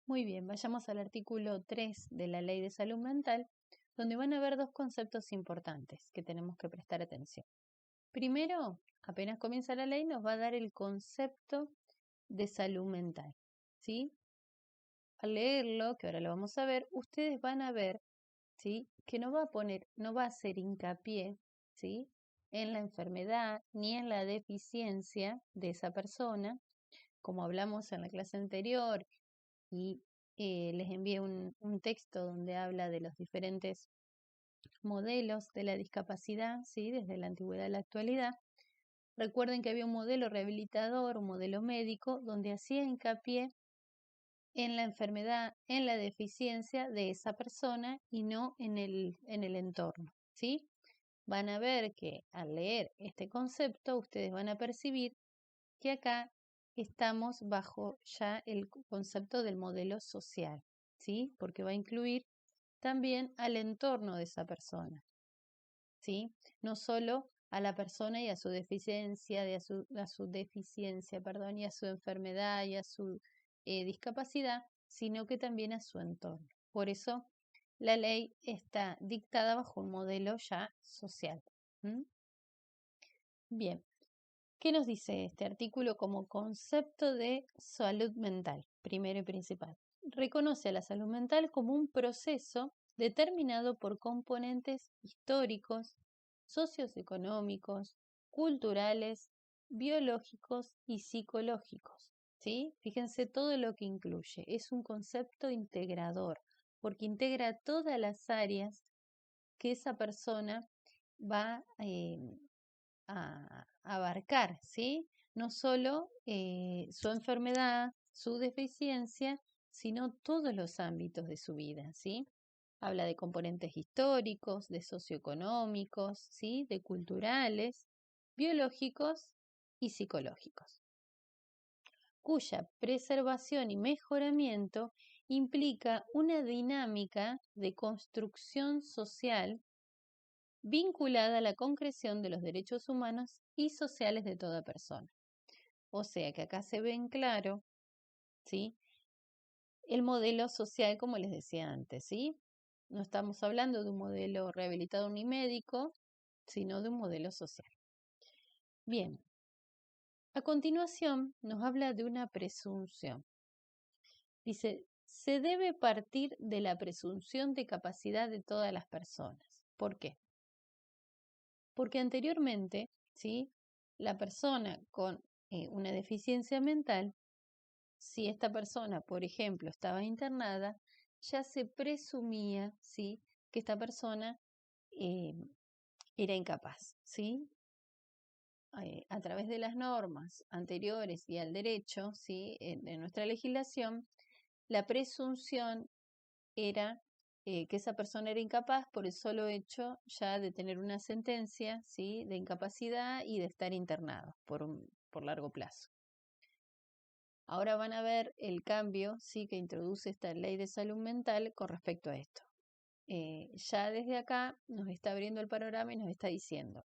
Muy bien, vayamos al artículo 3 de la Ley de Salud Mental, donde van a haber dos conceptos importantes que tenemos que prestar atención. Primero, apenas comienza la ley, nos va a dar el concepto de salud mental, ¿sí? Al leerlo, que ahora lo vamos a ver, ustedes van a ver, ¿sí?, que no va a hacer hincapié, ¿sí?, en la enfermedad ni en la deficiencia de esa persona, como hablamos en la clase anterior, y les envié un texto donde habla de los diferentes modelos de la discapacidad, ¿sí?, desde la antigüedad a la actualidad. Recuerden que había un modelo rehabilitador, un modelo médico, donde hacía hincapié en la enfermedad, en la deficiencia de esa persona y no en el entorno, ¿sí? Van a ver que al leer este concepto, ustedes van a percibir que acá estamos bajo ya el concepto del modelo social, ¿sí? Porque va a incluir también al entorno de esa persona, ¿sí? No solo a la persona y a su deficiencia, a su deficiencia, perdón, y a su enfermedad y a su discapacidad, sino que también a su entorno. Por eso la ley está dictada bajo un modelo ya social. Bien, ¿qué nos dice este artículo como concepto de salud mental? Primero y principal. Reconoce a la salud mental como un proceso determinado por componentes históricos, socioeconómicos, culturales, biológicos y psicológicos. ¿Sí? Fíjense todo lo que incluye. Es un concepto integrador, porque integra todas las áreas que esa persona va a abarcar, ¿sí? No solo su enfermedad, su deficiencia, sino todos los ámbitos de su vida, ¿sí? Habla de componentes históricos, de socioeconómicos, ¿sí?, de culturales, biológicos y psicológicos, cuya preservación y mejoramiento implica una dinámica de construcción social vinculada a la concreción de los derechos humanos y sociales de toda persona. O sea que acá se ve en claro, ¿sí?, el modelo social, como les decía antes, ¿sí? No estamos hablando de un modelo rehabilitador ni médico, sino de un modelo social. Bien, a continuación nos habla de una presunción. Dice, se debe partir de la presunción de capacidad de todas las personas. ¿Por qué? Porque anteriormente, ¿sí?, la persona con una deficiencia mental, si esta persona, por ejemplo, estaba internada, ya se presumía, ¿sí?, que esta persona eh, era incapaz, ¿sí? A través de las normas anteriores y al derecho, ¿sí?, de nuestra legislación, la presunción era que esa persona era incapaz por el solo hecho ya de tener una sentencia, ¿sí?, de incapacidad y de estar internado por largo plazo. Ahora van a ver el cambio, ¿sí?, que introduce esta ley de salud mental con respecto a esto. Ya desde acá nos está abriendo el panorama y nos está diciendo,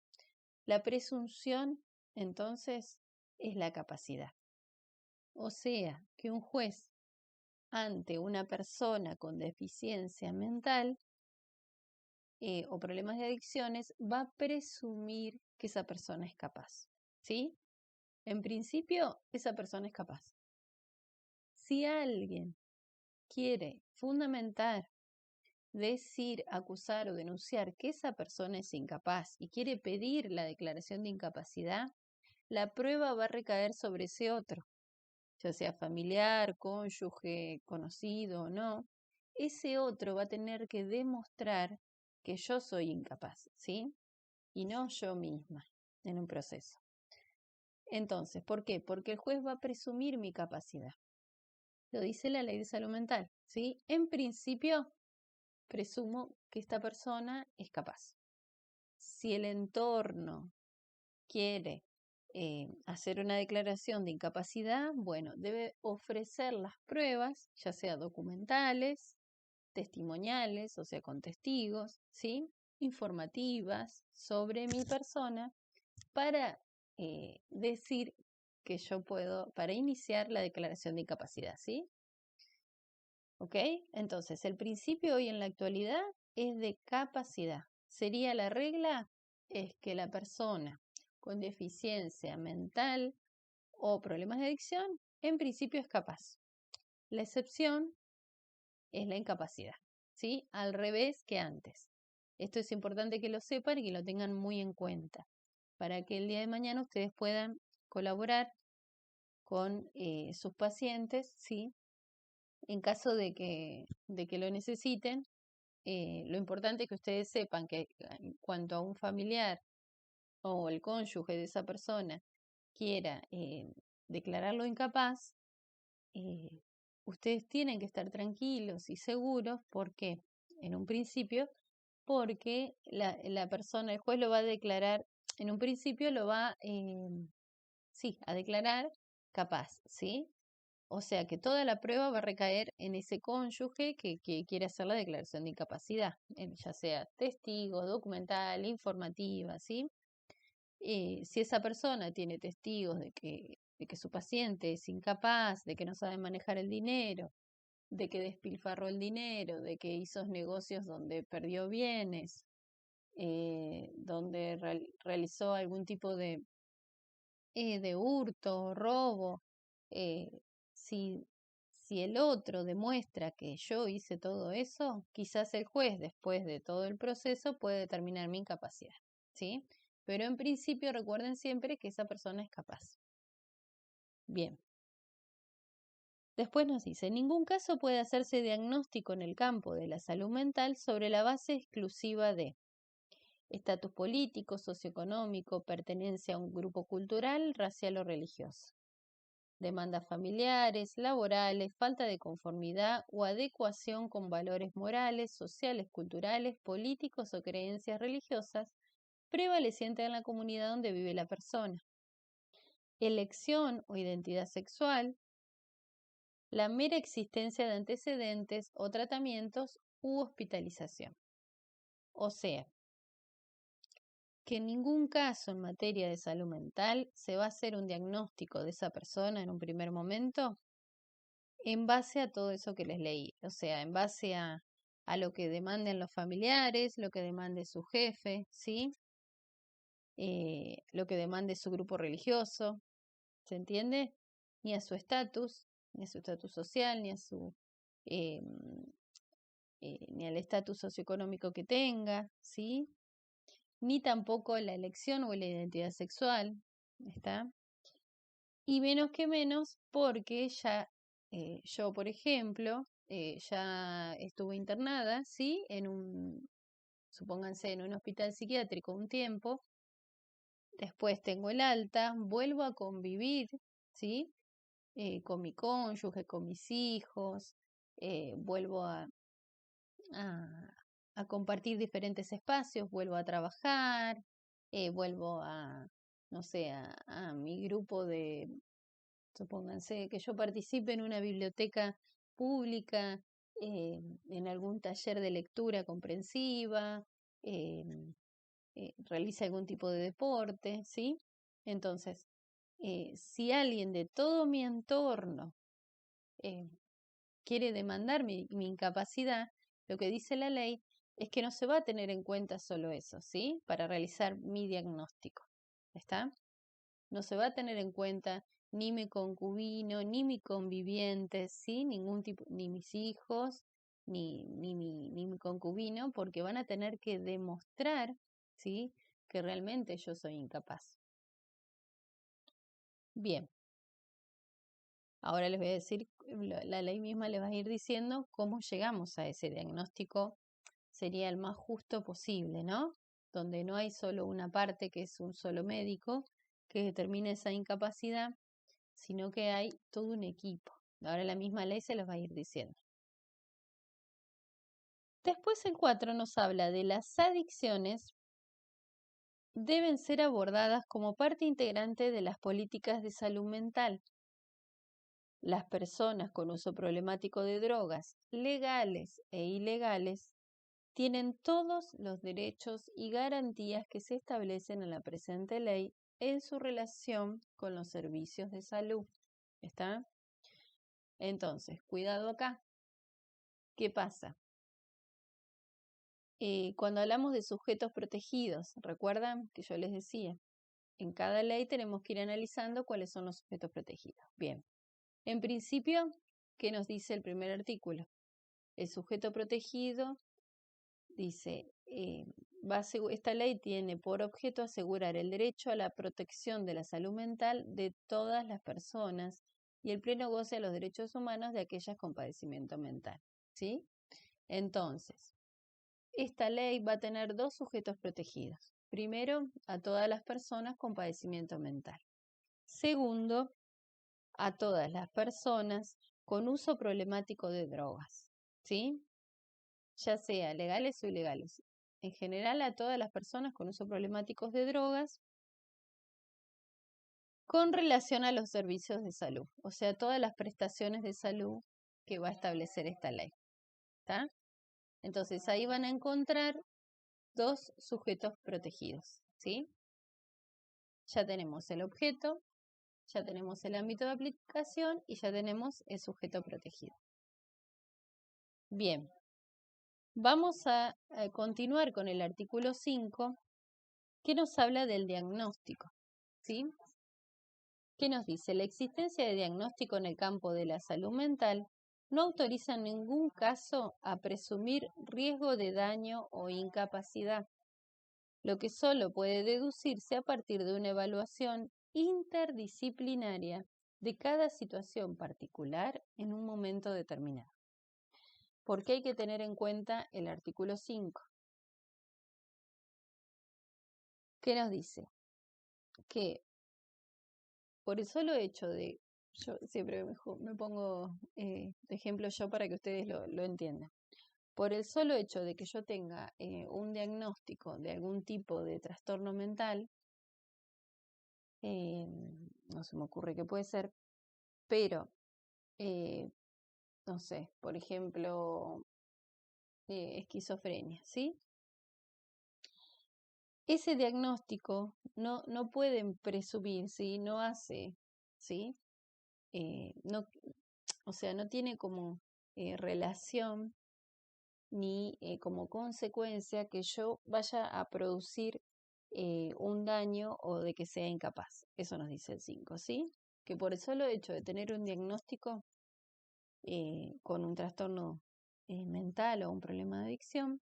la presunción entonces es la capacidad. O sea, que un juez ante una persona con deficiencia mental o problemas de adicciones va a presumir que esa persona es capaz, ¿sí? En principio, esa persona es capaz. Si alguien quiere fundamentar, decir, acusar o denunciar que esa persona es incapaz y quiere pedir la declaración de incapacidad, la prueba va a recaer sobre ese otro, ya sea familiar, cónyuge, conocido o no. Ese otro va a tener que demostrar que yo soy incapaz, ¿sí? Y no yo misma en un proceso. Entonces, ¿por qué? Porque el juez va a presumir mi capacidad. Lo dice la ley de salud mental, ¿sí? En principio, presumo que esta persona es capaz. Si el entorno quiere hacer una declaración de incapacidad, bueno, debe ofrecer las pruebas, ya sea documentales, testimoniales, o sea, con testigos, ¿sí?, informativas sobre mi persona para decir que yo puedo, para iniciar la declaración de incapacidad, ¿sí? ¿Ok? Entonces, el principio hoy en la actualidad es de capacidad. Sería la regla, es que la persona con deficiencia mental o problemas de adicción, en principio es capaz. La excepción es la incapacidad, ¿sí? Al revés que antes. Esto es importante que lo sepan y que lo tengan muy en cuenta, para que el día de mañana ustedes puedan colaborar con sus pacientes, ¿sí? En caso de que lo necesiten, lo importante es que ustedes sepan que en cuanto a un familiar o el cónyuge de esa persona quiera declararlo incapaz, eh, ustedes tienen que estar tranquilos y seguros. ¿Por qué? En un principio, porque la persona, el juez lo va a declarar, en un principio lo va, sí, a declarar capaz, ¿sí? O sea que toda la prueba va a recaer en ese cónyuge que quiere hacer la declaración de incapacidad, ya sea testigo, documental, informativa, ¿sí? Si esa persona tiene testigos de que su paciente es incapaz, de que no sabe manejar el dinero, de que despilfarró el dinero, de que hizo negocios donde perdió bienes, donde realizó algún tipo de hurto, robo, eh, si, si el otro demuestra que yo hice todo eso, quizás el juez, después de todo el proceso, puede determinar mi incapacidad, ¿sí? Pero en principio recuerden siempre que esa persona es capaz. Bien. Después nos dice, en ningún caso puede hacerse diagnóstico en el campo de la salud mental sobre la base exclusiva de estatus político, socioeconómico, pertenencia a un grupo cultural, racial o religioso, demandas familiares, laborales, falta de conformidad o adecuación con valores morales, sociales, culturales, políticos o creencias religiosas prevalecientes en la comunidad donde vive la persona, elección o identidad sexual, la mera existencia de antecedentes o tratamientos u hospitalización. O sea, que en ningún caso en materia de salud mental se va a hacer un diagnóstico de esa persona en un primer momento en base a todo eso que les leí, o sea, en base a lo que demanden los familiares, lo que demande su jefe, ¿sí? Lo que demande su grupo religioso, ¿se entiende? Ni a su estatus social, eh, ni al estatus socioeconómico que tenga, ¿sí? Ni tampoco la elección o la identidad sexual, ¿está? Y menos que menos porque ya yo, por ejemplo, ya estuve internada, ¿sí? Supónganse, en un hospital psiquiátrico un tiempo, después tengo el alta, vuelvo a convivir, ¿sí? Con mi cónyuge, con mis hijos, vuelvo a, a compartir diferentes espacios, vuelvo a trabajar, vuelvo no sé, a mi grupo supónganse que yo participe en una biblioteca pública, en algún taller de lectura comprensiva, eh, realice algún tipo de deporte, ¿sí? Entonces, si alguien de todo mi entorno eh, quiere demandar mi incapacidad, lo que dice la ley es que no se va a tener en cuenta solo eso, ¿sí? Para realizar mi diagnóstico, ¿está? No se va a tener en cuenta ni mi concubino, ni mi conviviente, ¿sí? Ningún tipo, ni mis hijos, ni mi concubino, porque van a tener que demostrar, ¿sí? Que realmente yo soy incapaz. Bien, ahora les voy a decir, la ley misma les va a ir diciendo cómo llegamos a ese diagnóstico, sería el más justo posible, ¿no? Donde no hay solo una parte que es un solo médico que determine esa incapacidad, sino que hay todo un equipo. Ahora la misma ley se los va a ir diciendo. Después el 4 nos habla de las adicciones deben ser abordadas como parte integrante de las políticas de salud mental. Las personas con uso problemático de drogas, legales e ilegales, tienen todos los derechos y garantías que se establecen en la presente ley en su relación con los servicios de salud. ¿Está? Entonces, cuidado acá, ¿Qué pasa? Cuando hablamos de sujetos protegidos, ¿recuerdan que yo les decía? En cada ley tenemos que ir analizando cuáles son los sujetos protegidos. Bien, en principio, ¿qué nos dice el primer artículo? El sujeto protegido dice, esta ley tiene por objeto asegurar el derecho a la protección de la salud mental de todas las personas y el pleno goce de los derechos humanos de aquellas con padecimiento mental, ¿sí? Entonces, esta ley va a tener dos sujetos protegidos. Primero, a todas las personas con padecimiento mental. Segundo, a todas las personas con uso problemático de drogas, ¿sí? Ya sea legales o ilegales. En general, a todas las personas con uso problemático de drogas con relación a los servicios de salud, o sea, todas las prestaciones de salud que va a establecer esta ley, ¿está? Entonces, ahí van a encontrar dos sujetos protegidos, ¿sí? Ya tenemos el objeto, ya tenemos el ámbito de aplicación y ya tenemos el sujeto protegido. Bien, vamos a continuar con el artículo 5, que nos habla del diagnóstico, ¿sí? ¿Qué nos dice? La existencia de diagnóstico en el campo de la salud mental no autoriza en ningún caso a presumir riesgo de daño o incapacidad, lo que solo puede deducirse a partir de una evaluación interdisciplinaria de cada situación particular en un momento determinado. ¿Por qué hay que tener en cuenta el artículo 5? ¿Qué nos dice? Que por el solo hecho de, yo siempre me pongo de ejemplo yo para que ustedes lo entiendan. Por el solo hecho de que yo tenga un diagnóstico de algún tipo de trastorno mental, no se me ocurre qué puede ser, pero, no sé, por ejemplo, esquizofrenia, ¿sí? Ese diagnóstico no pueden presumir, ¿sí? No hace, ¿sí? No, o sea, no tiene como relación ni como consecuencia que yo vaya a producir un daño o de que sea incapaz. Eso nos dice el 5, ¿sí? Que por el solo hecho de tener un diagnóstico con un trastorno mental o un problema de adicción,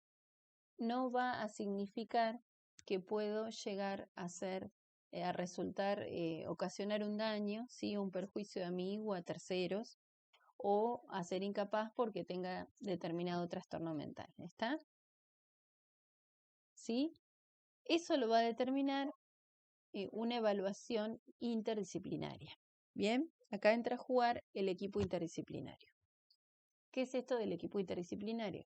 no va a significar que puedo llegar a ser, a resultar, ocasionar un daño, ¿sí? Un perjuicio a mí o a terceros, o a ser incapaz porque tenga determinado trastorno mental. ¿Está? ¿Sí? Eso lo va a determinar una evaluación interdisciplinaria. Bien, acá entra a jugar el equipo interdisciplinario. ¿Qué es esto del equipo interdisciplinario?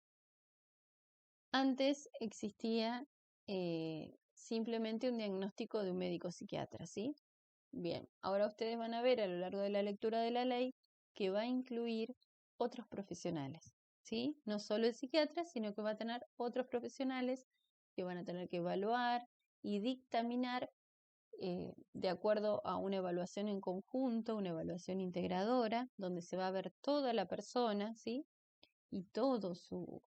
Antes existía simplemente un diagnóstico de un médico psiquiatra, ¿sí? Bien, ahora ustedes van a ver a lo largo de la lectura de la ley que va a incluir otros profesionales, ¿sí? No solo el psiquiatra, sino que va a tener otros profesionales que van a tener que evaluar y dictaminar de acuerdo a una evaluación en conjunto, una evaluación integradora, donde se va a ver toda la persona, ¿sí? Y todo su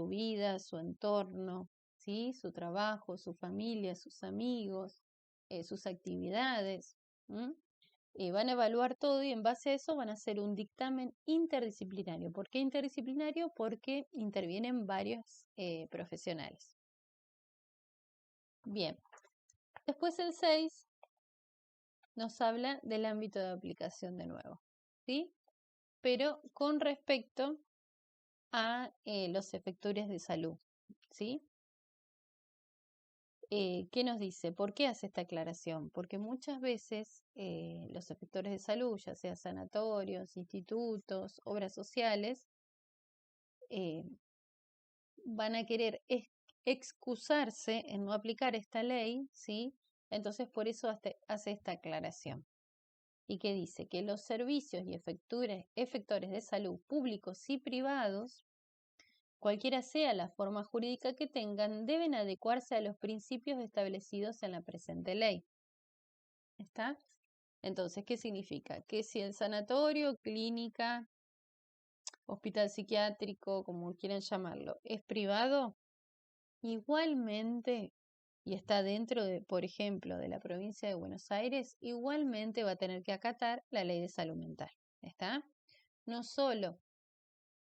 vida, su entorno, ¿sí? Su trabajo, su familia, sus amigos, sus actividades. Van a evaluar todo y en base a eso van a hacer un dictamen interdisciplinario. ¿Por qué interdisciplinario? Porque intervienen varios profesionales. Bien, después el 6 nos habla del ámbito de aplicación de nuevo, ¿sí? Pero con respecto a los efectores de salud, ¿sí? ¿Qué nos dice? ¿Por qué hace esta aclaración? Porque muchas veces los efectores de salud, ya sea sanatorios, institutos, obras sociales, van a querer excusarse en no aplicar esta ley, ¿sí? Entonces por eso hace esta aclaración. ¿Y qué dice? Que los servicios y efectores de salud públicos y privados, cualquiera sea la forma jurídica que tengan, deben adecuarse a los principios establecidos en la presente ley. ¿Está? Entonces, ¿qué significa? Que si el sanatorio, clínica, hospital psiquiátrico, como quieran llamarlo, es privado, igualmente, y está dentro de, por ejemplo, de la provincia de Buenos Aires, igualmente va a tener que acatar la ley de salud mental. ¿Está? No solo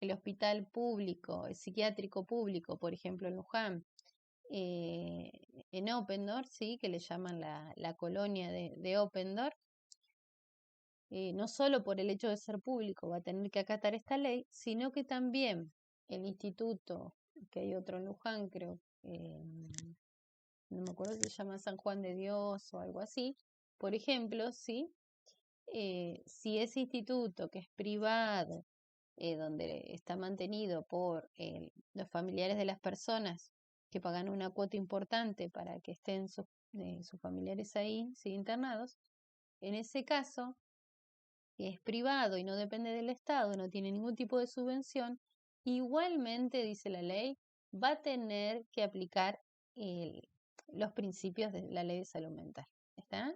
el hospital público, el psiquiátrico público, por ejemplo, en Luján, eh, en Oppendorf, ¿sí? Que le llaman la colonia de Oppendorf, no solo por el hecho de ser público va a tener que acatar esta ley, sino que también el instituto, que hay otro en Luján, creo, no me acuerdo si se llama San Juan de Dios o algo así, por ejemplo, ¿sí? Si ese instituto que es privado, donde está mantenido por los familiares de las personas que pagan una cuota importante para que estén sus familiares ahí, ¿sí? Internados, en ese caso, que es privado y no depende del Estado, no tiene ningún tipo de subvención, igualmente, dice la ley, va a tener que aplicar los principios de la ley de salud mental. ¿Está?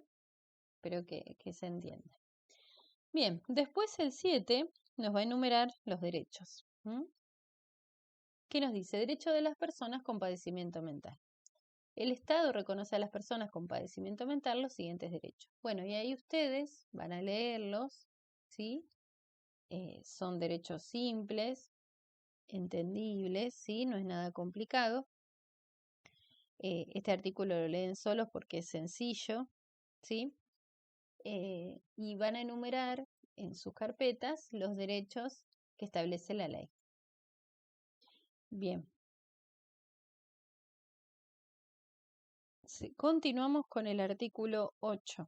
Espero que se entienda. Bien, después el 7 nos va a enumerar los derechos. ¿Qué nos dice? Derecho de las personas con padecimiento mental. El Estado reconoce a las personas con padecimiento mental los siguientes derechos. Bueno, y ahí ustedes van a leerlos, ¿sí? Son derechos simples, entendibles, ¿sí? No es nada complicado. Este artículo lo leen solos porque es sencillo, ¿sí? Y van a enumerar en sus carpetas los derechos que establece la ley. Bien. Continuamos con el artículo 8,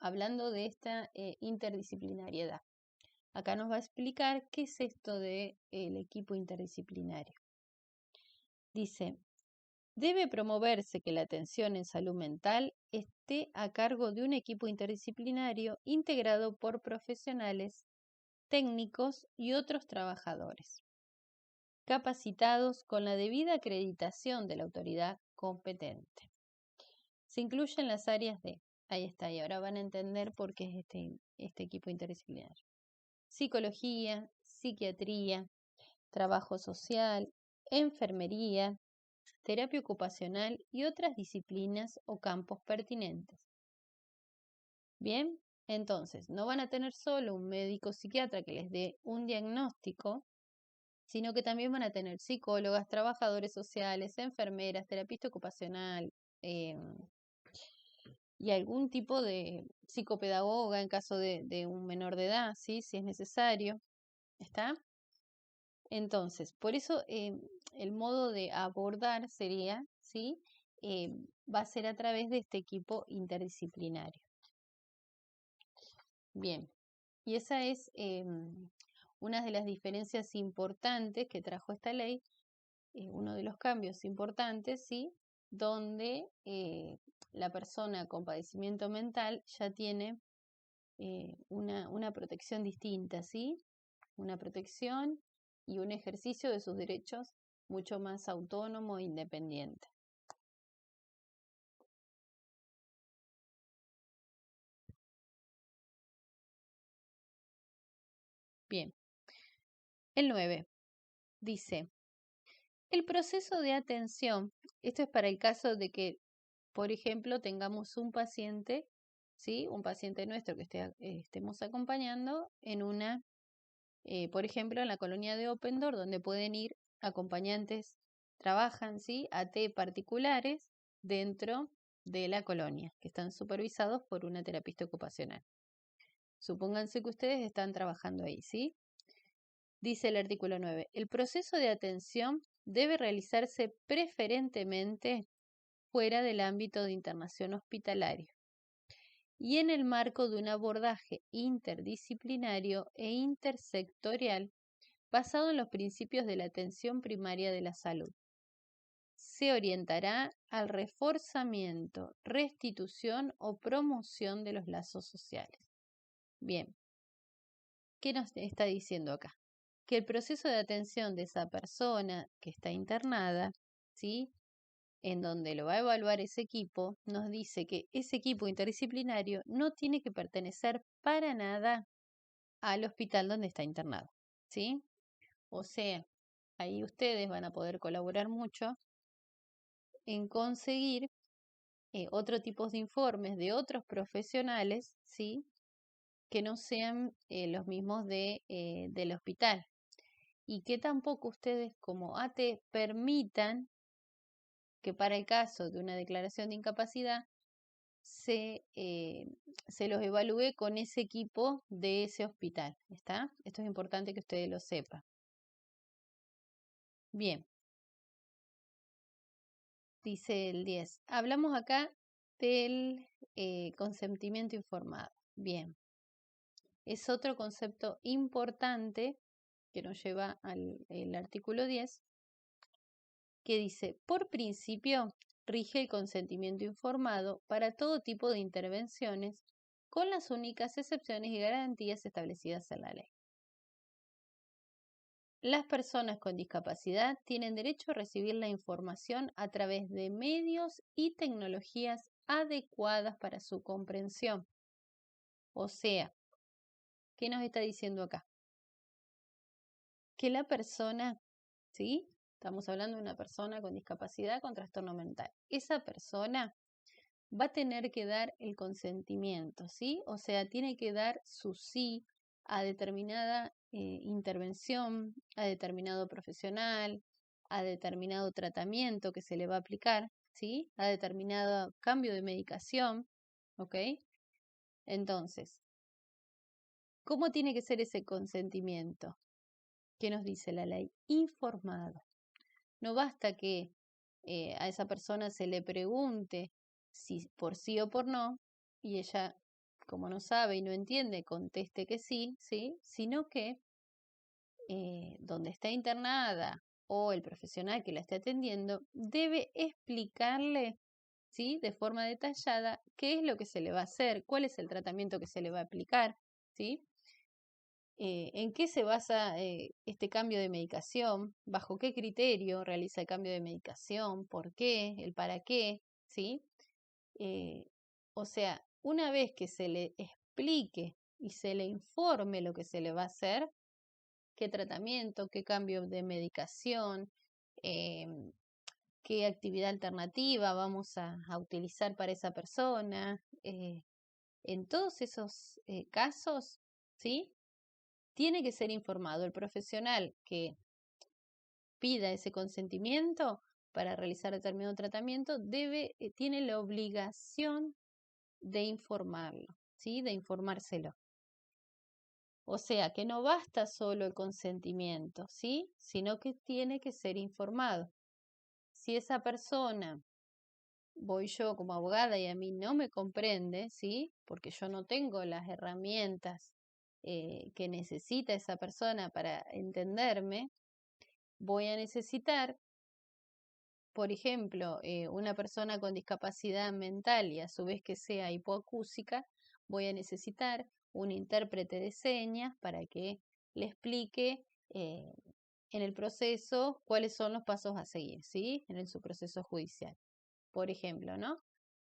hablando de esta interdisciplinariedad. Acá nos va a explicar qué es esto del equipo interdisciplinario. Dice, debe promoverse que la atención en salud mental esté a cargo de un equipo interdisciplinario integrado por profesionales, técnicos y otros trabajadores, capacitados con la debida acreditación de la autoridad competente. Se incluyen las áreas de, ahí está, y ahora van a entender por qué es este equipo interdisciplinario. Psicología, psiquiatría, trabajo social, enfermería, terapia ocupacional y otras disciplinas o campos pertinentes. Bien, entonces, no van a tener solo un médico psiquiatra que les dé un diagnóstico, sino que también van a tener psicólogas, trabajadores sociales, enfermeras, terapista ocupacional, y algún tipo de psicopedagoga en caso de un menor de edad, ¿sí? Si es necesario. ¿Está? Entonces, por eso el modo de abordar sería, ¿sí? Va a ser a través de este equipo interdisciplinario. Bien, y esa es una de las diferencias importantes que trajo esta ley, uno de los cambios importantes, ¿sí? Donde la persona con padecimiento mental ya tiene una protección distinta, ¿sí? Una protección y un ejercicio de sus derechos mucho más autónomo e independiente. Bien, el 9 dice, el proceso de atención, esto es para el caso de que, por ejemplo, tengamos un paciente, ¿sí? Un paciente nuestro que estemos acompañando en una, por ejemplo, en la colonia de Oppendorf, donde pueden ir acompañantes, trabajan, ¿sí? AT particulares dentro de la colonia, que están supervisados por una terapista ocupacional. Supónganse que ustedes están trabajando ahí, ¿sí? Dice el artículo 9, el proceso de atención debe realizarse preferentemente fuera del ámbito de internación hospitalario y en el marco de un abordaje interdisciplinario e intersectorial basado en los principios de la atención primaria de la salud. Se orientará al reforzamiento, restitución o promoción de los lazos sociales. Bien, ¿qué nos está diciendo acá? Que el proceso de atención de esa persona que está internada, ¿sí? En donde lo va a evaluar ese equipo, nos dice que ese equipo interdisciplinario no tiene que pertenecer para nada al hospital donde está internado. ¿sí? O sea, ahí ustedes van a poder colaborar mucho en conseguir otro tipo de informes de otros profesionales, ¿sí? Que no sean los mismos del hospital. Y que tampoco ustedes como ATE permitan que para el caso de una declaración de incapacidad se los evalúe con ese equipo de ese hospital. ¿Está? Esto es importante que ustedes lo sepan. Bien, dice el 10. Hablamos acá del consentimiento informado. Bien, es otro concepto importante que nos lleva al el artículo 10, que dice, por principio, rige el consentimiento informado para todo tipo de intervenciones, con las únicas excepciones y garantías establecidas en la ley. Las personas con discapacidad tienen derecho a recibir la información a través de medios y tecnologías adecuadas para su comprensión. O sea, ¿qué nos está diciendo acá? Que la persona, ¿sí? Estamos hablando de una persona con discapacidad, con trastorno mental. Esa persona va a tener que dar el consentimiento, ¿sí? O sea, tiene que dar su sí a determinada intervención, a determinado profesional, a determinado tratamiento que se le va a aplicar, ¿sí? A determinado cambio de medicación, ¿ok? Entonces, ¿cómo tiene que ser ese consentimiento? ¿Qué nos dice la ley? Informado. No basta que a esa persona se le pregunte si por sí o por no, y ella, como no sabe y no entiende, conteste que sí, ¿sí? Sino que donde está internada o el profesional que la esté atendiendo debe explicarle, ¿sí? De forma detallada qué es lo que se le va a hacer, cuál es el tratamiento que se le va a aplicar, ¿sí? ¿En qué se basa este cambio de medicación? ¿Bajo qué criterio realiza el cambio de medicación? ¿Por qué? ¿El para qué? ¿Sí? Eh, o sea, una vez que se le explique y se le informe lo que se le va a hacer, qué tratamiento, qué cambio de medicación, em, qué actividad alternativa vamos a utilizar para esa persona, en todos esos casos, ¿sí? Tiene que ser informado el profesional que pida ese consentimiento para realizar determinado tratamiento, tiene la obligación de informarlo, ¿sí? De informárselo. O sea, que no basta solo el consentimiento, ¿sí? Sino que tiene que ser informado. Si esa persona, voy yo como abogada y a mí no me comprende, ¿sí? Porque yo no tengo las herramientas que necesita esa persona para entenderme, voy a necesitar, por ejemplo, una persona con discapacidad mental y a su vez que sea hipoacúsica, voy a necesitar un intérprete de señas para que le explique en el proceso cuáles son los pasos a seguir, ¿sí? En su proceso judicial, por ejemplo, ¿no?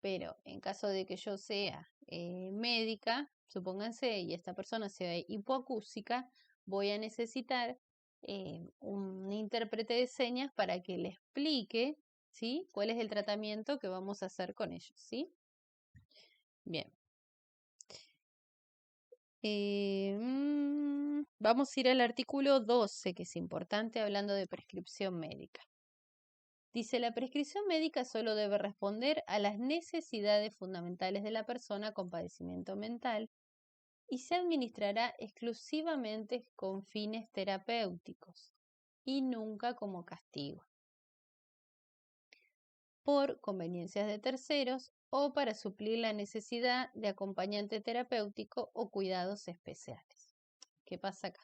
Pero en caso de que yo sea médica, supónganse, y esta persona sea hipoacúsica, voy a necesitar un intérprete de señas para que le explique, ¿sí? Cuál es el tratamiento que vamos a hacer con ellos, ¿sí? Bien. Vamos a ir al artículo 12, que es importante, hablando de prescripción médica. Dice, la prescripción médica solo debe responder a las necesidades fundamentales de la persona con padecimiento mental y se administrará exclusivamente con fines terapéuticos y nunca como castigo, por conveniencias de terceros o para suplir la necesidad de acompañante terapéutico o cuidados especiales. ¿Qué pasa acá?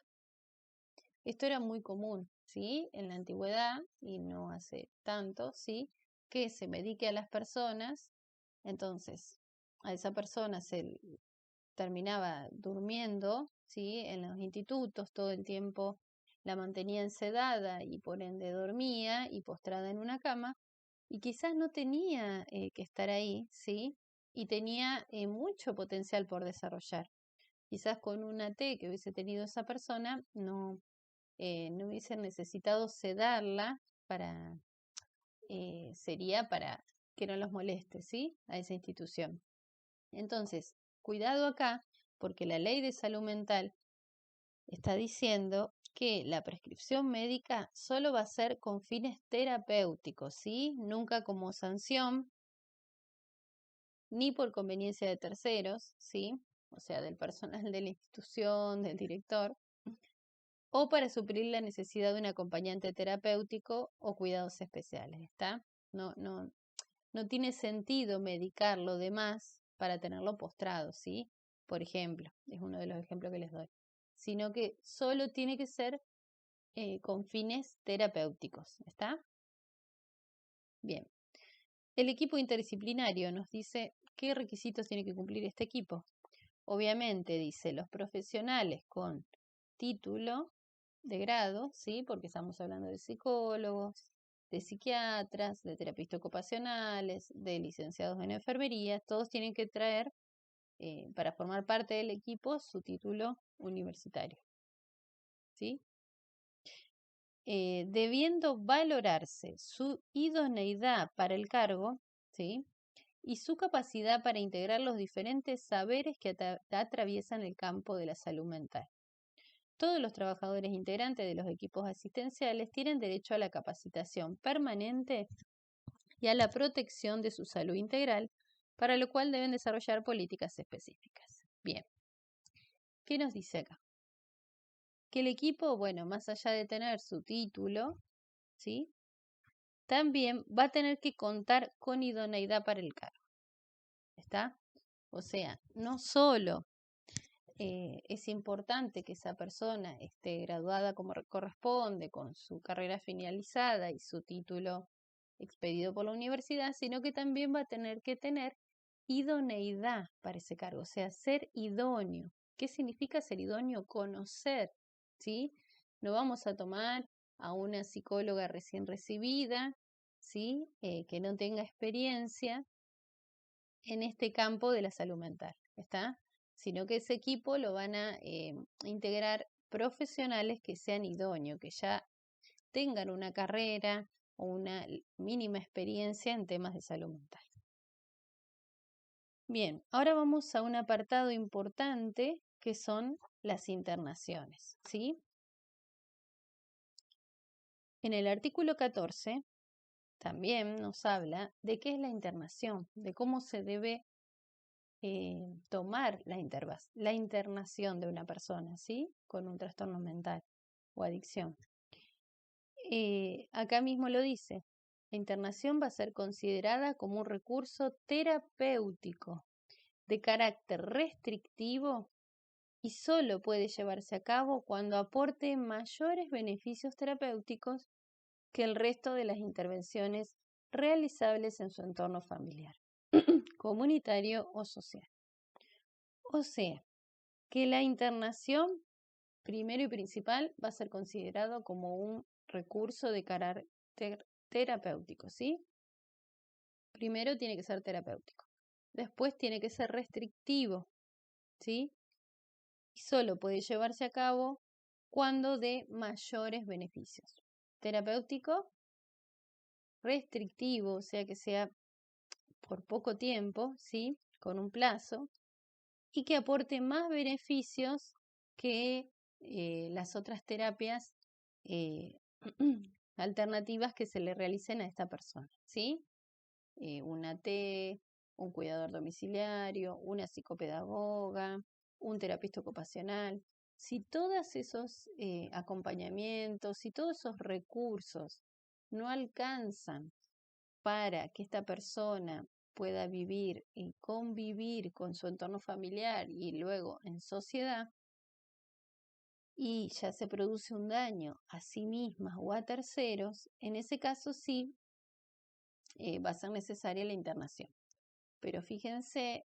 Esto era muy común, ¿sí? En la antigüedad, y no hace tanto, ¿sí? Que se medique a las personas, entonces a esa persona se terminaba durmiendo, ¿sí? En los institutos todo el tiempo la mantenían sedada y por ende dormía y postrada en una cama, y quizás no tenía que estar ahí, ¿sí? Y tenía mucho potencial por desarrollar. Quizás con una T que hubiese tenido esa persona no no hubiesen necesitado sedarla sería para que no los moleste, ¿sí? A esa institución. Entonces, cuidado acá, porque la ley de salud mental está diciendo que la prescripción médica solo va a ser con fines terapéuticos, ¿sí? Nunca como sanción, ni por conveniencia de terceros, ¿sí? O sea, del personal de la institución, del director, o para suplir la necesidad de un acompañante terapéutico o cuidados especiales, ¿está? No tiene sentido medicar lo demás para tenerlo postrado, ¿sí? Por ejemplo, es uno de los ejemplos que les doy. Sino que solo tiene que ser con fines terapéuticos, ¿está? Bien. El equipo interdisciplinario nos dice qué requisitos tiene que cumplir este equipo. Obviamente, dice, los profesionales con título de grado, ¿sí? Porque estamos hablando de psicólogos, de psiquiatras, de terapistas ocupacionales, de licenciados en enfermería, todos tienen que traer, para formar parte del equipo, su título universitario, ¿sí? Debiendo valorarse su idoneidad para el cargo, ¿sí? Y su capacidad para integrar los diferentes saberes que atraviesan el campo de la salud mental. Todos los trabajadores integrantes de los equipos asistenciales tienen derecho a la capacitación permanente y a la protección de su salud integral, para lo cual deben desarrollar políticas específicas. Bien, ¿qué nos dice acá? Que el equipo, bueno, más allá de tener su título, ¿sí? También va a tener que contar con idoneidad para el cargo. ¿Está? O sea, no solo es importante que esa persona esté graduada como corresponde, con su carrera finalizada y su título expedido por la universidad, sino que también va a tener que tener idoneidad para ese cargo, o sea, ser idóneo. ¿Qué significa ser idóneo? Conocer, ¿sí? No vamos a tomar a una psicóloga recién recibida, ¿sí? Que no tenga experiencia en este campo de la salud mental, ¿está? Sino que ese equipo lo van a integrar profesionales que sean idóneos, que ya tengan una carrera o una mínima experiencia en temas de salud mental. Bien, ahora vamos a un apartado importante que son las internaciones, ¿sí? En el artículo 14 también nos habla de qué es la internación, de cómo se debe tomar la internación de una persona, ¿sí? Con un trastorno mental o adicción. Acá mismo lo dice, la internación va a ser considerada como un recurso terapéutico de carácter restrictivo y solo puede llevarse a cabo cuando aporte mayores beneficios terapéuticos que el resto de las intervenciones realizables en su entorno familiar, comunitario o social. O sea, que la internación, primero y principal, va a ser considerado como un recurso de carácter terapéutico, ¿sí? Primero tiene que ser terapéutico. Después tiene que ser restrictivo, ¿sí? Y solo puede llevarse a cabo cuando dé mayores beneficios. Terapéutico, restrictivo, o sea que sea por poco tiempo, ¿sí? Con un plazo, y que aporte más beneficios que las otras terapias eh, alternativas que se le realicen a esta persona, ¿sí? Un AT, un cuidador domiciliario, una psicopedagoga, un terapista ocupacional. Si todos esos acompañamientos, si todos esos recursos no alcanzan para que esta persona pueda vivir y convivir con su entorno familiar y luego en sociedad, y ya se produce un daño a sí misma o a terceros, en ese caso sí va a ser necesaria la internación. Pero fíjense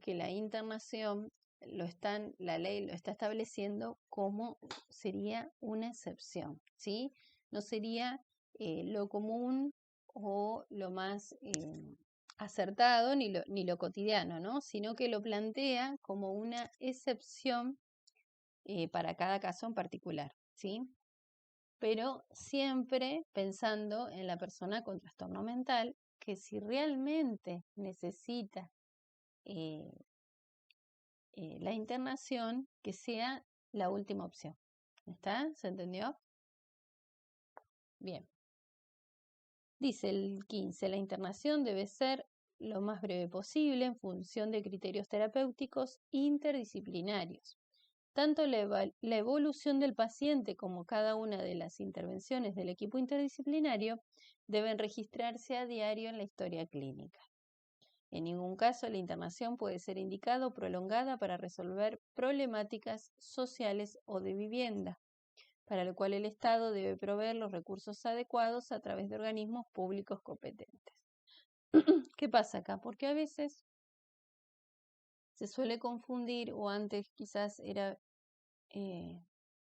que la internación la ley lo está estableciendo como sería una excepción, ¿sí? No sería lo común o lo más acertado ni lo cotidiano, ¿no? Sino que lo plantea como una excepción para cada caso en particular, ¿sí? pero siempre pensando en la persona con trastorno mental, que si realmente necesita la internación, que sea la última opción. ¿Está? ¿Se entendió? Bien. Dice el 15, la internación debe ser lo más breve posible en función de criterios terapéuticos interdisciplinarios. Tanto la evolución del paciente como cada una de las intervenciones del equipo interdisciplinario deben registrarse a diario en la historia clínica. En ningún caso la internación puede ser indicada o prolongada para resolver problemáticas sociales o de vivienda, para lo cual el Estado debe proveer los recursos adecuados a través de organismos públicos competentes. ¿Qué pasa acá? Porque a veces se suele confundir, o antes quizás era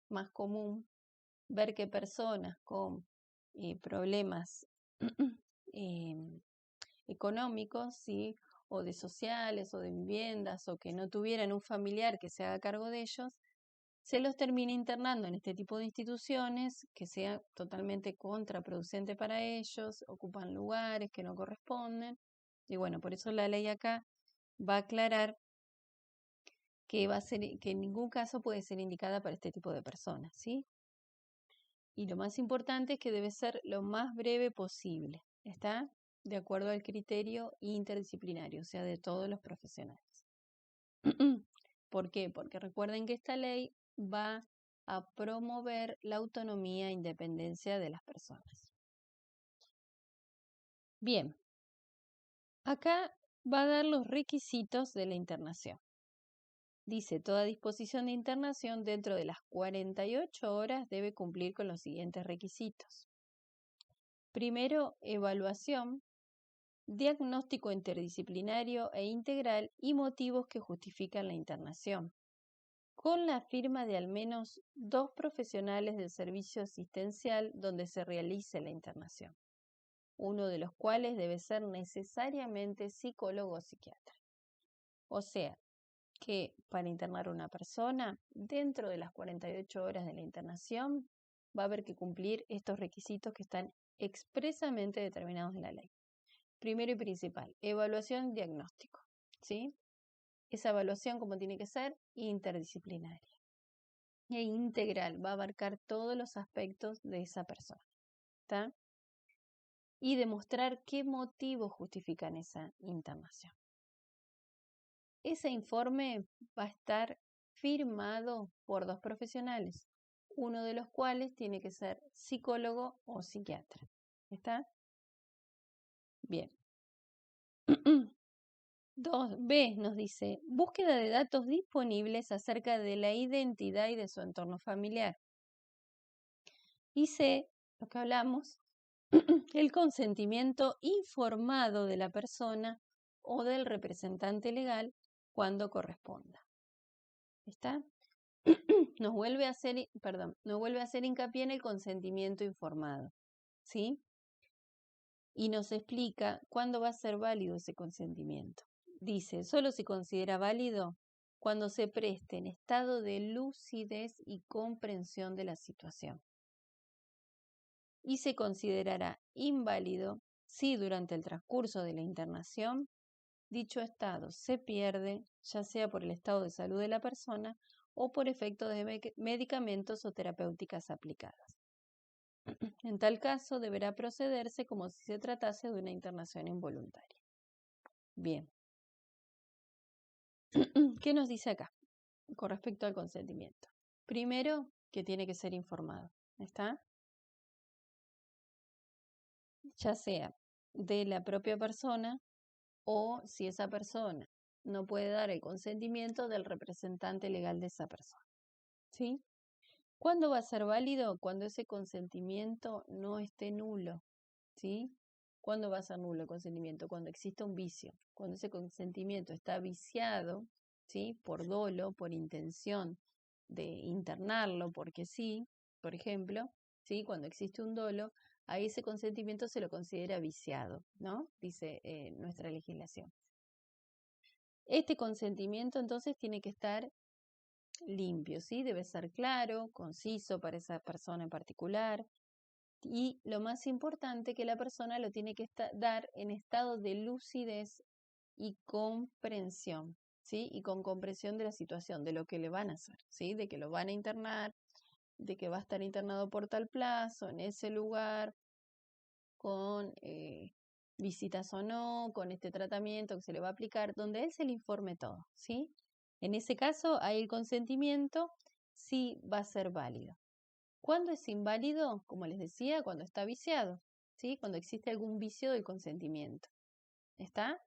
más común ver que personas con problemas económicos, ¿sí? O de sociales, o de viviendas, o que no tuvieran un familiar que se haga cargo de ellos, se los termina internando en este tipo de instituciones que sea totalmente contraproducente para ellos, ocupan lugares que no corresponden. Y bueno, por eso la ley acá va a aclarar que que en ningún caso puede ser indicada para este tipo de personas, ¿sí? Y lo más importante es que debe ser lo más breve posible, ¿está? De acuerdo al criterio interdisciplinario, o sea, de todos los profesionales. ¿Por qué? Porque recuerden que esta ley va a promover la autonomía e independencia de las personas. Bien, acá va a dar los requisitos de la internación. Dice, toda disposición de internación dentro de las 48 horas debe cumplir con los siguientes requisitos. Primero, evaluación, diagnóstico interdisciplinario e integral y motivos que justifican la internación, con la firma de al menos 2 profesionales del servicio asistencial donde se realice la internación, uno de los cuales debe ser necesariamente psicólogo o psiquiatra. O sea, que para internar a una persona, dentro de las 48 horas de la internación, va a haber que cumplir estos requisitos que están expresamente determinados en la ley. Primero y principal, evaluación diagnóstico, ¿sí? Esa evaluación, como tiene que ser, interdisciplinaria e integral, va a abarcar todos los aspectos de esa persona, ¿está? Y demostrar qué motivos justifican esa internación. Ese informe va a estar firmado por 2 profesionales, uno de los cuales tiene que ser psicólogo o psiquiatra. ¿Está? Bien. 2B nos dice, búsqueda de datos disponibles acerca de la identidad y de su entorno familiar. Y C, lo que hablamos, el consentimiento informado de la persona o del representante legal cuando corresponda. ¿Está? Nos vuelve a hacer hincapié en el consentimiento informado, ¿sí? Y nos explica cuándo va a ser válido ese consentimiento. Dice, solo se considera válido cuando se preste en estado de lucidez y comprensión de la situación. Y se considerará inválido si durante el transcurso de la internación dicho estado se pierde, ya sea por el estado de salud de la persona o por efecto de medicamentos o terapéuticas aplicadas. En tal caso, deberá procederse como si se tratase de una internación involuntaria. Bien. ¿Qué nos dice acá con respecto al consentimiento? Primero, que tiene que ser informado, ¿está? Ya sea de la propia persona o si esa persona no puede dar el consentimiento del representante legal de esa persona, ¿sí? ¿Cuándo va a ser válido? Cuando ese consentimiento no esté nulo, ¿sí? ¿Cuándo va a ser nulo el consentimiento? Cuando exista un vicio. Cuando ese consentimiento está viciado, ¿sí? Por dolo, por intención de internarlo, porque sí, por ejemplo, ¿sí? Cuando existe un dolo, ahí ese consentimiento se lo considera viciado, ¿no? Dice nuestra legislación. Este consentimiento entonces tiene que estar limpio, ¿sí? Debe ser claro, conciso para esa persona en particular. Y lo más importante, que la persona lo tiene que dar en estado de lucidez y comprensión, ¿sí? Y con comprensión de la situación, de lo que le van a hacer, ¿sí? De que lo van a internar, de que va a estar internado por tal plazo, en ese lugar, con visitas o no, con este tratamiento que se le va a aplicar, donde él se le informe todo, ¿sí? En ese caso, ahí el consentimiento sí va a ser válido. ¿Cuándo es inválido? Como les decía, cuando está viciado, ¿sí? Cuando existe algún vicio del consentimiento. ¿Está?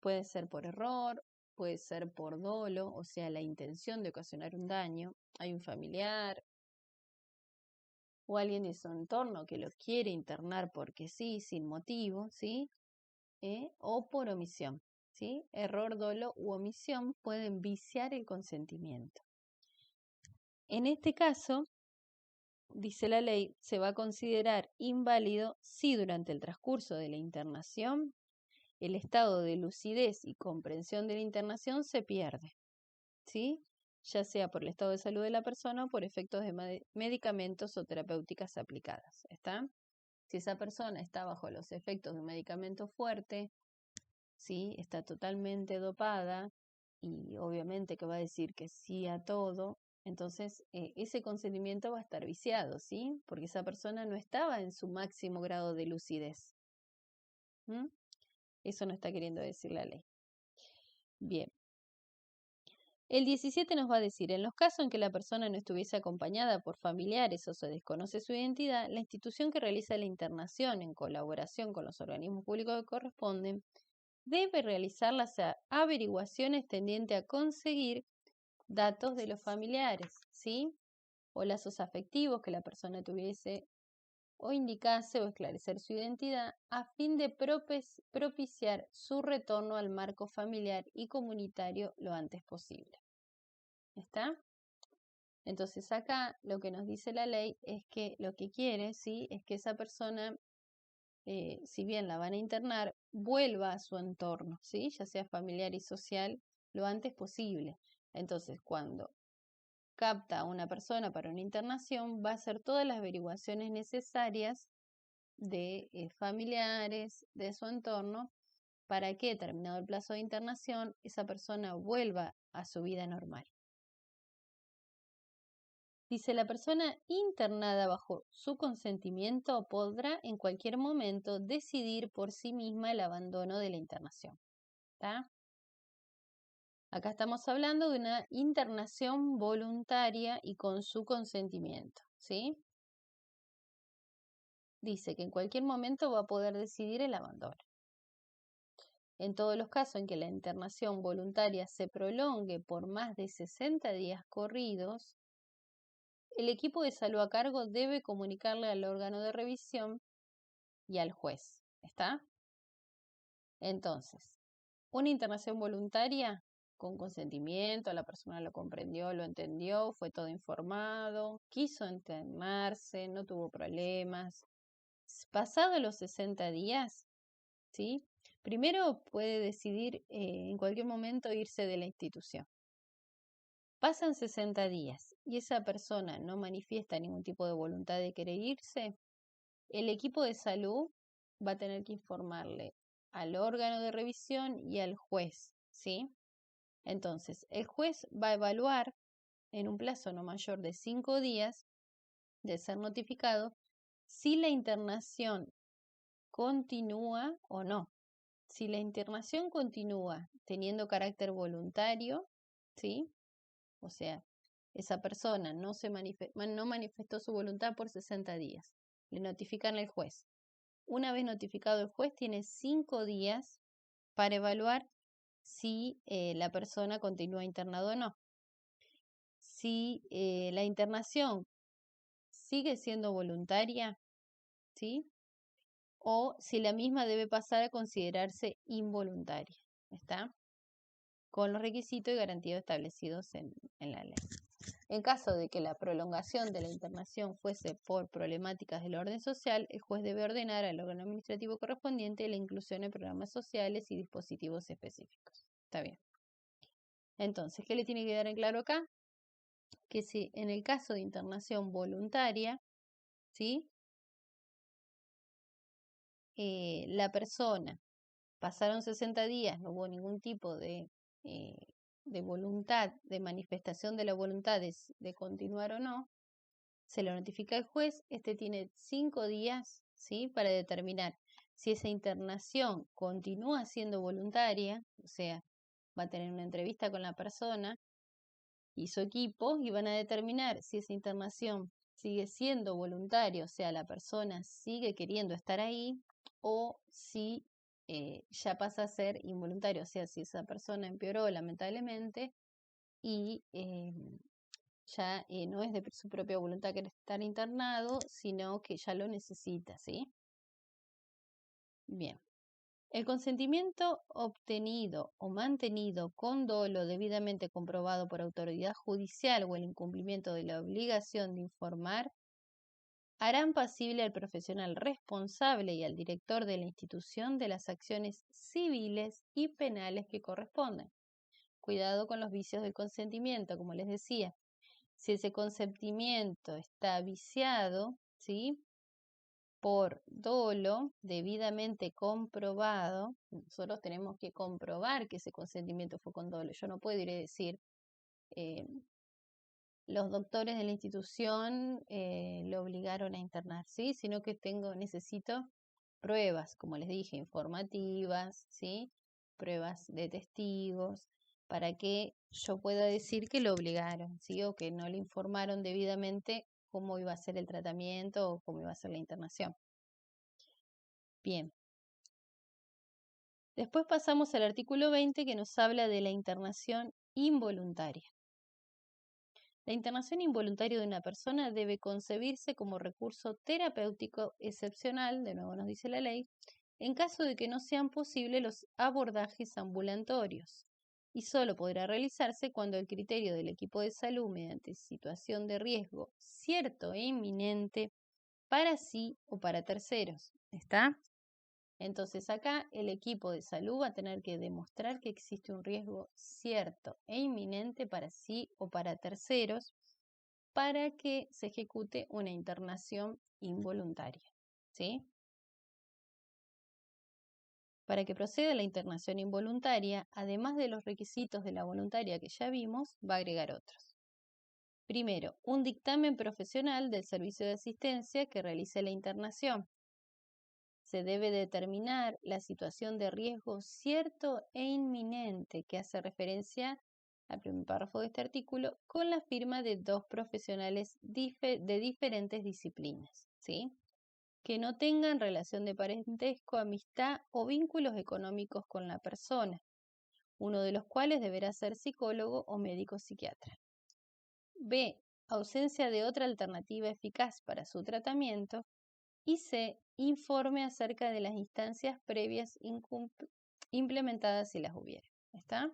Puede ser por error, puede ser por dolo, o sea, la intención de ocasionar un daño. Hay un familiar o alguien de su entorno que lo quiere internar porque sí, sin motivo, ¿sí? O por omisión, ¿sí? Error, dolo u omisión pueden viciar el consentimiento. En este caso, dice la ley, se va a considerar inválido si durante el transcurso de la internación el estado de lucidez y comprensión de la internación se pierde, ¿sí? Ya sea por el estado de salud de la persona o por efectos de medicamentos o terapéuticas aplicadas, ¿está? Si esa persona está bajo los efectos de un medicamento fuerte, ¿sí? Está totalmente dopada y obviamente que va a decir que sí a todo, entonces ese consentimiento va a estar viciado, ¿sí? Porque esa persona no estaba en su máximo grado de lucidez. ¿Mm? Eso no está queriendo decir la ley. Bien. El 17 nos va a decir, en los casos en que la persona no estuviese acompañada por familiares o se desconoce su identidad, la institución que realiza la internación en colaboración con los organismos públicos que corresponden debe realizar las averiguaciones tendientes a conseguir datos de los familiares, ¿sí? O lazos afectivos que la persona tuviese o indicase o esclarecer su identidad a fin de propiciar su retorno al marco familiar y comunitario lo antes posible. ¿Está? Entonces acá lo que nos dice la ley es que lo que quiere, ¿sí? Es que esa persona, si bien la van a internar, vuelva a su entorno, ¿sí? Ya sea familiar y social, lo antes posible. Entonces, cuando capta a una persona para una internación, va a hacer todas las averiguaciones necesarias de familiares, de su entorno, para que, terminado el plazo de internación, esa persona vuelva a su vida normal. Dice, la persona internada bajo su consentimiento podrá en cualquier momento decidir por sí misma el abandono de la internación. ¿Está? Acá estamos hablando de una internación voluntaria y con su consentimiento, ¿sí? Dice que en cualquier momento va a poder decidir el abandono. En todos los casos en que la internación voluntaria se prolongue por más de 60 días corridos, el equipo de salud a cargo debe comunicarle al órgano de revisión y al juez. ¿Está? Entonces, una internación voluntaria con consentimiento, la persona lo comprendió, lo entendió, fue todo informado, quiso internarse, no tuvo problemas. Pasados los 60 días, ¿sí? Primero puede decidir en cualquier momento irse de la institución. Pasan 60 días y esa persona no manifiesta ningún tipo de voluntad de querer irse, el equipo de salud va a tener que informarle al órgano de revisión y al juez, ¿sí? Entonces, el juez va a evaluar en un plazo no mayor de 5 días de ser notificado si la internación continúa o no. Si la internación continúa teniendo carácter voluntario, ¿sí? O sea, esa persona no manifestó su voluntad por 60 días. Le notifican al juez. Una vez notificado el juez, tiene 5 días para evaluar si la persona continúa internado o no. Si la internación sigue siendo voluntaria, ¿sí? O si la misma debe pasar a considerarse involuntaria, ¿está? Con los requisitos y garantías establecidos en la ley. En caso de que la prolongación de la internación fuese por problemáticas del orden social, el juez debe ordenar al órgano administrativo correspondiente la inclusión en programas sociales y dispositivos específicos. Está bien. Entonces, ¿qué le tiene que dar en claro acá? que si en el caso de internación voluntaria, ¿sí? La persona, pasaron 60 días, no hubo ningún tipo eh, de voluntad, de manifestación de la voluntad de continuar o no, se lo notifica al juez, este tiene 5 días, ¿sí? Para determinar si esa internación continúa siendo voluntaria, o sea, va a tener una entrevista con la persona y su equipo y van a determinar si esa internación sigue siendo voluntaria, o sea, la persona sigue queriendo estar ahí, o si ya pasa a ser involuntario, o sea, si esa persona empeoró lamentablemente y ya no es de su propia voluntad querer estar internado, sino que ya lo necesita, ¿sí? Bien. El consentimiento obtenido o mantenido con dolo debidamente comprobado por autoridad judicial o el incumplimiento de la obligación de informar harán pasible al profesional responsable y al director de la institución de las acciones civiles y penales que correspondan. Cuidado con los vicios del consentimiento, como les decía. Si ese consentimiento está viciado, ¿sí? Por dolo debidamente comprobado, nosotros tenemos que comprobar que ese consentimiento fue con dolo. Yo no puedo ir a decir, eh, los doctores de la institución lo obligaron a internar, ¿sí? Sino que necesito pruebas, como les dije, informativas, ¿sí? Pruebas de testigos, para que yo pueda decir que lo obligaron, ¿sí? O que no le informaron debidamente cómo iba a ser el tratamiento o cómo iba a ser la internación. Bien. Después pasamos al artículo 20 que nos habla de la internación involuntaria. La internación involuntaria de una persona debe concebirse como recurso terapéutico excepcional, de nuevo nos dice la ley, en caso de que no sean posibles los abordajes ambulatorios, y solo podrá realizarse cuando el criterio del equipo de salud mediante situación de riesgo cierto e inminente para sí o para terceros. ¿Está? Entonces acá el equipo de salud va a tener que demostrar que existe un riesgo cierto e inminente para sí o para terceros para que se ejecute una internación involuntaria, ¿sí? Para que proceda la internación involuntaria, además de los requisitos de la voluntaria que ya vimos, va a agregar otros. Primero, un dictamen profesional del servicio de asistencia que realice la internación. Se debe determinar la situación de riesgo cierto e inminente que hace referencia al primer párrafo de este artículo con la firma de 2 profesionales de diferentes disciplinas, ¿sí? Que no tengan relación de parentesco, amistad o vínculos económicos con la persona, uno de los cuales deberá ser psicólogo o médico psiquiatra. B. Ausencia de otra alternativa eficaz para su tratamiento. Y C. Informe acerca de las instancias previas implementadas si las hubiera. ¿Está?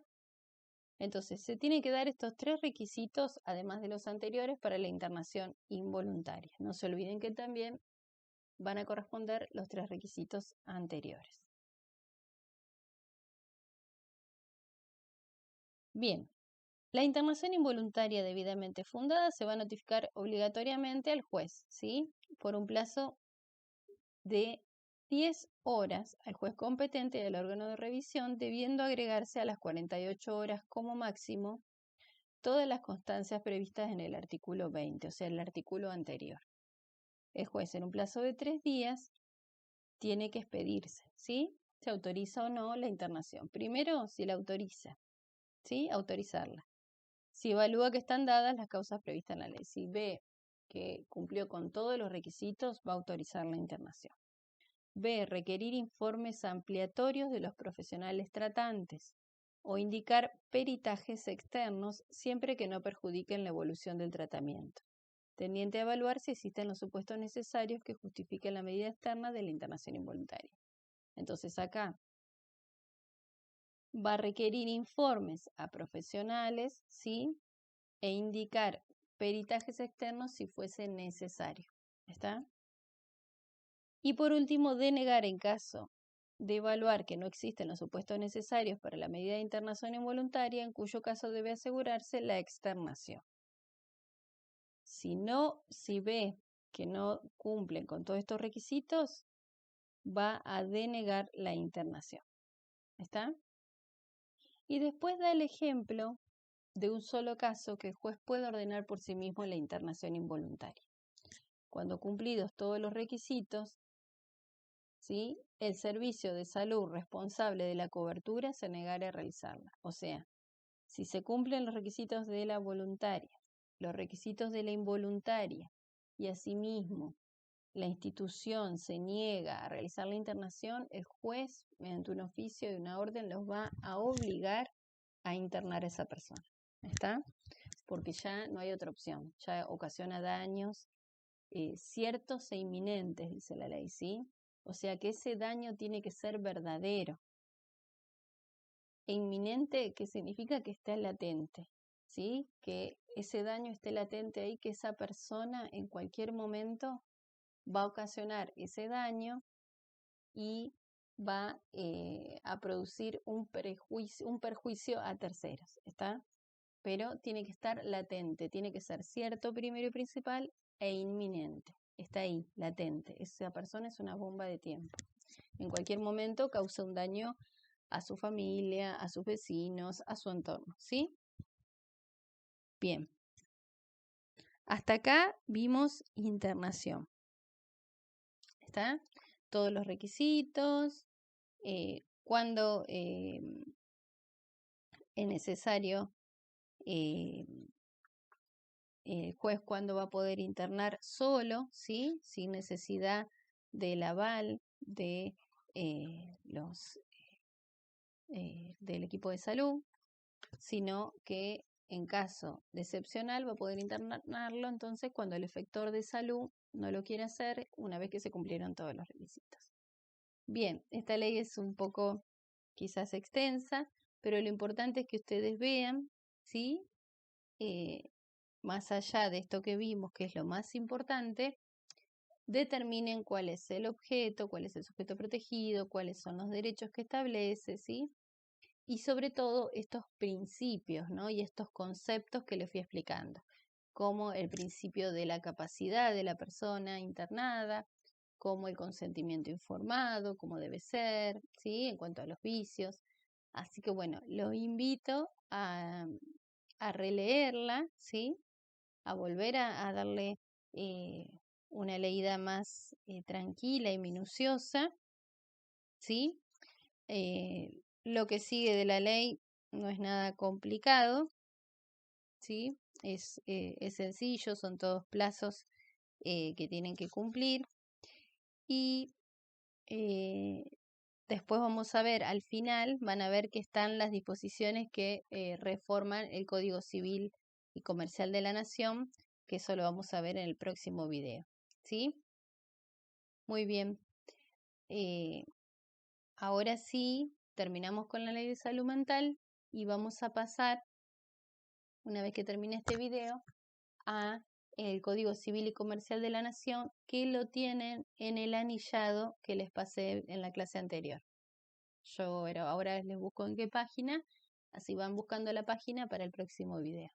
Entonces, se tienen que dar estos 3 requisitos, además de los anteriores, para la internación involuntaria. No se olviden que también van a corresponder los 3 requisitos anteriores. Bien, la internación involuntaria debidamente fundada se va a notificar obligatoriamente al juez, ¿sí? Por un plazo de 10 horas al juez competente y al órgano de revisión, debiendo agregarse a las 48 horas como máximo todas las constancias previstas en el artículo 20, o sea, el artículo anterior. El juez en un plazo de 3 días tiene que expedirse, ¿sí? Se autoriza o no la internación. Primero, si la autoriza, ¿sí? Autorizarla. Si evalúa que están dadas las causas previstas en la ley. Si ve que cumplió con todos los requisitos, va a autorizar la internación. B. Requerir informes ampliatorios de los profesionales tratantes o indicar peritajes externos siempre que no perjudiquen la evolución del tratamiento, tendiente a evaluar si existen los supuestos necesarios que justifiquen la medida externa de la internación involuntaria. Entonces acá va a requerir informes a profesionales, ¿sí? E indicar peritajes externos si fuese necesario. ¿Está? Y por último, denegar en caso de evaluar que no existen los supuestos necesarios para la medida de internación involuntaria, en cuyo caso debe asegurarse la externación. Si ve que no cumplen con todos estos requisitos, va a denegar la internación. ¿Está? Y después da el ejemplo de un solo caso que el juez puede ordenar por sí mismo la internación involuntaria. Cuando cumplidos todos los requisitos, ¿sí?, el servicio de salud responsable de la cobertura se negara a realizarla. O sea, si se cumplen los requisitos de la voluntaria, los requisitos de la involuntaria, y asimismo la institución se niega a realizar la internación, el juez, mediante un oficio y una orden, los va a obligar a internar a esa persona. ¿Está? Porque ya no hay otra opción, ya ocasiona daños ciertos e inminentes, dice la ley, ¿sí? O sea que ese daño tiene que ser verdadero. E inminente, ¿qué significa? Que está latente, ¿sí? Que ese daño esté latente ahí, que esa persona en cualquier momento va a ocasionar ese daño y va a producir un perjuicio a terceros, ¿está? Pero tiene que estar latente, tiene que ser cierto primero y principal e inminente. Está ahí, latente. Esa persona es una bomba de tiempo. En cualquier momento causa un daño a su familia, a sus vecinos, a su entorno, ¿sí? Bien. Hasta acá vimos internación. ¿Está? Todos los requisitos, cuándo es necesario el juez cuándo va a poder internar solo, ¿sí? Sin necesidad del aval de del equipo de salud, sino que en caso de excepcional va a poder internarlo entonces cuando el efector de salud no lo quiere hacer una vez que se cumplieron todos los requisitos. Bien, esta ley es un poco quizás extensa, pero lo importante es que ustedes vean, ¿sí? Más allá de esto que vimos, que es lo más importante, determinen cuál es el objeto, cuál es el sujeto protegido, cuáles son los derechos que establece, ¿sí? Y sobre todo estos principios, ¿no? Y estos conceptos que les fui explicando, como el principio de la capacidad de la persona internada, como el consentimiento informado, como debe ser, ¿sí? En cuanto a los vicios. Así que bueno, los invito a releerla, ¿sí? A volver a darle una leída más tranquila y minuciosa, ¿sí? Lo que sigue de la ley no es nada complicado, ¿sí? Es sencillo, son todos plazos que tienen que cumplir. Y después vamos a ver, al final van a ver que están las disposiciones que reforman el Código Civil y Comercial de la Nación, que eso lo vamos a ver en el próximo video, ¿sí? Muy bien. Ahora sí, terminamos con la ley de salud mental y vamos a pasar, una vez que termine este video, a el Código Civil y Comercial de la Nación, que lo tienen en el anillado que les pasé en la clase anterior. Yo ahora les busco en qué página, así van buscando la página para el próximo video.